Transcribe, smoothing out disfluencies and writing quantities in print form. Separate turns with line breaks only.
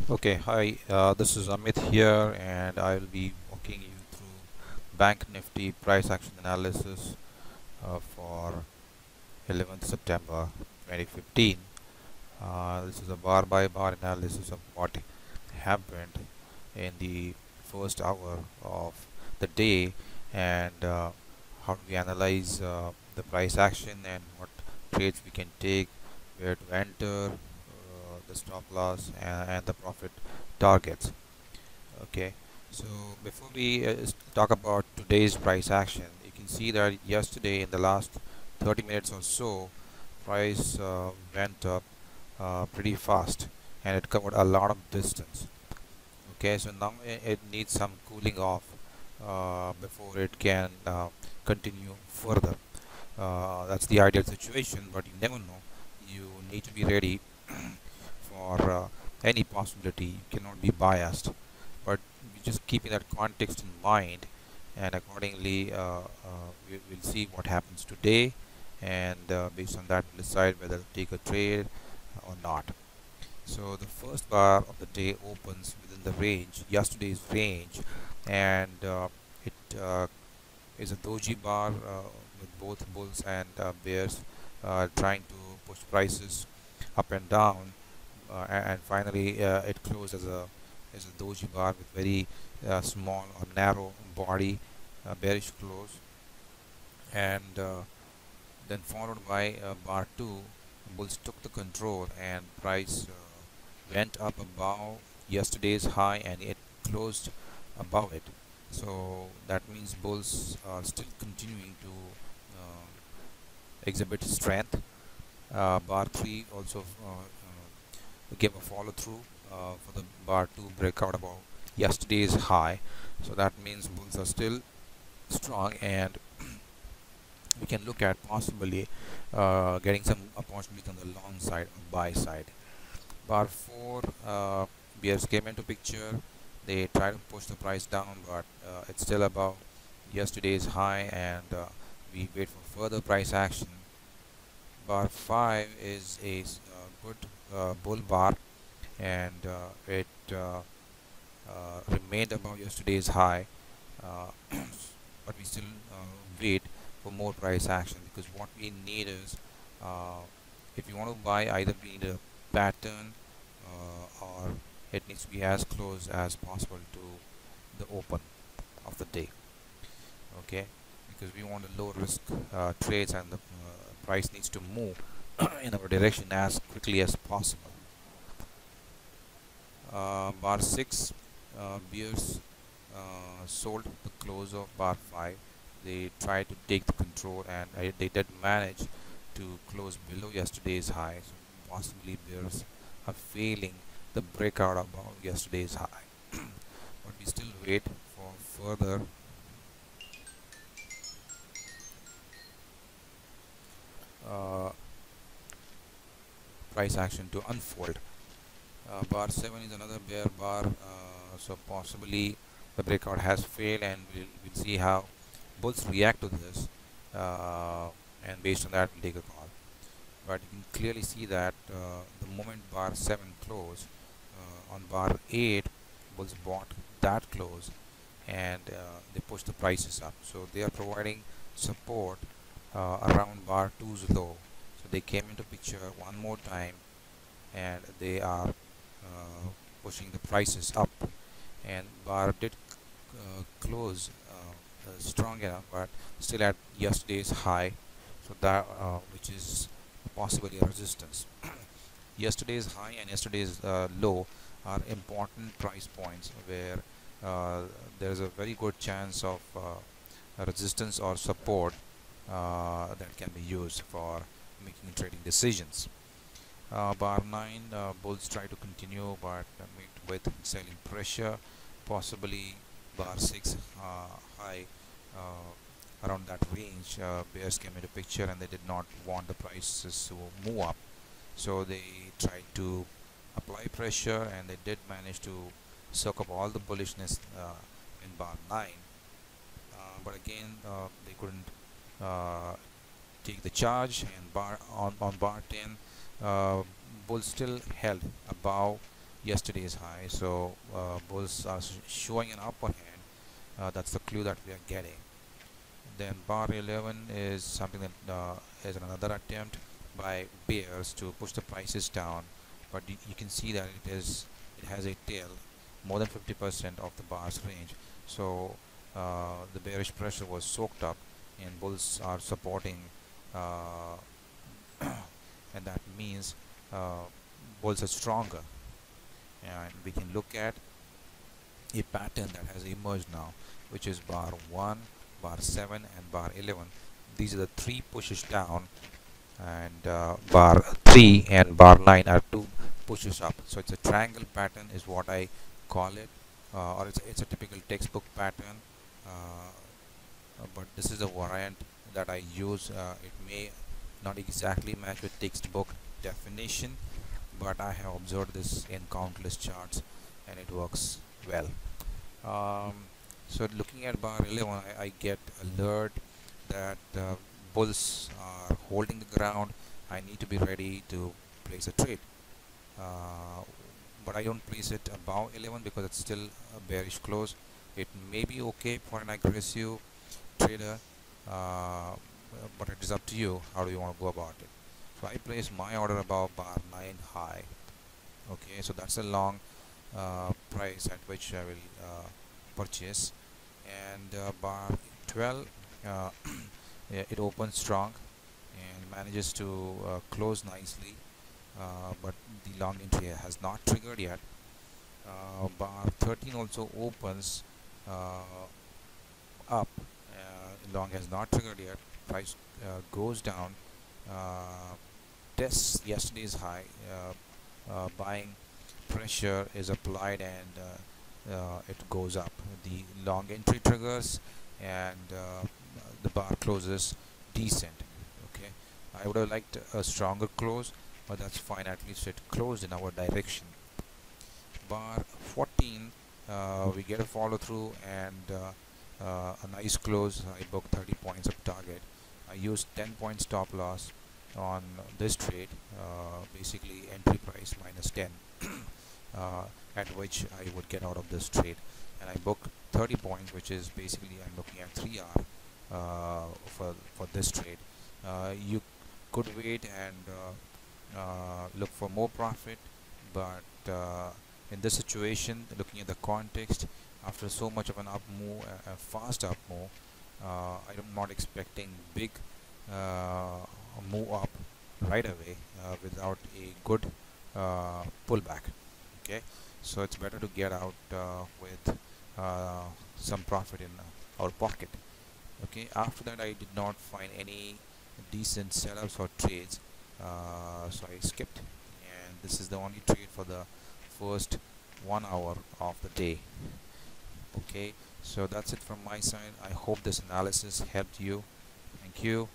Okay, hi, this is Amit here, and I will be walking you through Bank Nifty price action analysis for 11th September 2015. This is a bar by bar analysis of what happened in the first hour of the day, and how do we analyze the price action and what trades we can take, where to enter, the stop loss, and the profit targets. Okay, so before we talk about today's price action, you can see that yesterday in the last 30 minutes or so, price went up pretty fast, and it covered a lot of distance. Okay, so now it needs some cooling off before it can continue further. That's the ideal situation, but you never know. You need to be ready for any possibility. You cannot be biased, but just keeping that context in mind, and accordingly we'll see what happens today, and based on that we'll decide whether to take a trade or not. So the first bar of the day opens within the range, yesterday's range, and it is a doji bar with both bulls and bears trying to push prices up and down, and finally it closed as a doji bar with very small or narrow body, bearish close, and then followed by bar 2. Bulls took the control and price went up above yesterday's high, and it closed above it. So that means bulls are still continuing to exhibit strength. Bar 3 also gave a follow through for the bar 2 breakout above yesterday's high. So that means bulls are still strong, and we can look at possibly getting some opportunities on the long side or buy side. Bar 4, bears came into picture. They try to push the price down, but it's still above yesterday's high, and we wait for further price action. Bar 5 is a good bull bar, and it remained above yesterday's high, but we still wait for more price action, because what we need is, if you want to buy, either we need a pattern or it needs to be as close as possible to the open of the day. Okay, because we want a low risk trades, and the price needs to move in our direction as quickly as possible. Bar 6, bears sold the close of bar 5. They tried to take the control, and they did manage to close below yesterday's high. So possibly bears are failing the breakout above yesterday's high. But we still wait for further price action to unfold. Bar 7 is another bear bar, so possibly the breakout has failed, and we'll see how bulls react to this, and based on that we'll take a call. But you can clearly see that the moment bar 7 closed, on bar 8 bulls bought that close, and they pushed the prices up, so they are providing support around bar 2's low. So they came into picture one more time, and they are pushing the prices up, and bar did close strong enough, but still at yesterday's high, so that which is possibly a resistance. Yesterday's high and yesterday's low are important price points where there is a very good chance of a resistance or support that can be used for making trading decisions. Bar 9, bulls try to continue, but meet with selling pressure. Possibly bar 6 high around that range, bears came into picture, and they did not want the prices to move up, so they tried to apply pressure, and they did manage to soak up all the bullishness in bar 9, but again they couldn't take the charge, and on bar 10, bulls still held above yesterday's high. So bulls are showing an upper hand. That's the clue that we are getting. Then bar 11 is something that is another attempt by bears to push the prices down, but you can see that it has a tail more than 50% of the bar's range. So the bearish pressure was soaked up, and bulls are supporting, uh, and that means uh, bulls are stronger. And we can look at a pattern that has emerged now, which is bar 1, bar 7 and bar 11. These are the three pushes down, and bar 3 and bar 9 are two pushes up. So it's a triangle pattern is what I call it, or it's a typical textbook pattern, but this is a variant that I use. It may not exactly match with textbook definition, but I have observed this in countless charts and it works well. um, so looking at bar 11, I get alert that bulls are holding the ground. I need to be ready to place a trade, uh, but I don't place it above 11 because it's still a bearish close. It may be okay for an aggressive trader, but it is up to you. How do you want to go about it? So I place my order above bar 9 high. Okay, so that's a long price at which I will purchase. And bar 12, uh, yeah, it opens strong and manages to close nicely, but the long entry has not triggered yet. Bar 13 also opens up, long has not triggered yet. Price goes down, uh, tests yesterday's high, buying pressure is applied, and it goes up. The long entry triggers, and the bar closes decent. Okay, I would have liked a stronger close, but that's fine. At least it closed in our direction. Bar 14, we get a follow through and a nice close. I booked 30 points of target. I used 10 point stop loss on this trade, basically entry price minus 10, at which I would get out of this trade, and I booked 30 points, which is basically I'm looking at 3R for this trade. You could wait and look for more profit, but in this situation, looking at the context, after so much of an up move, a fast up move, I'm not expecting big move up right away without a good pullback. Okay, so it's better to get out with some profit in our pocket. Okay, after that I did not find any decent setups or trades, so I skipped, and this is the only trade for the first 1 hour of the day. Okay, so that's it from my side. I hope this analysis helped you. Thank you.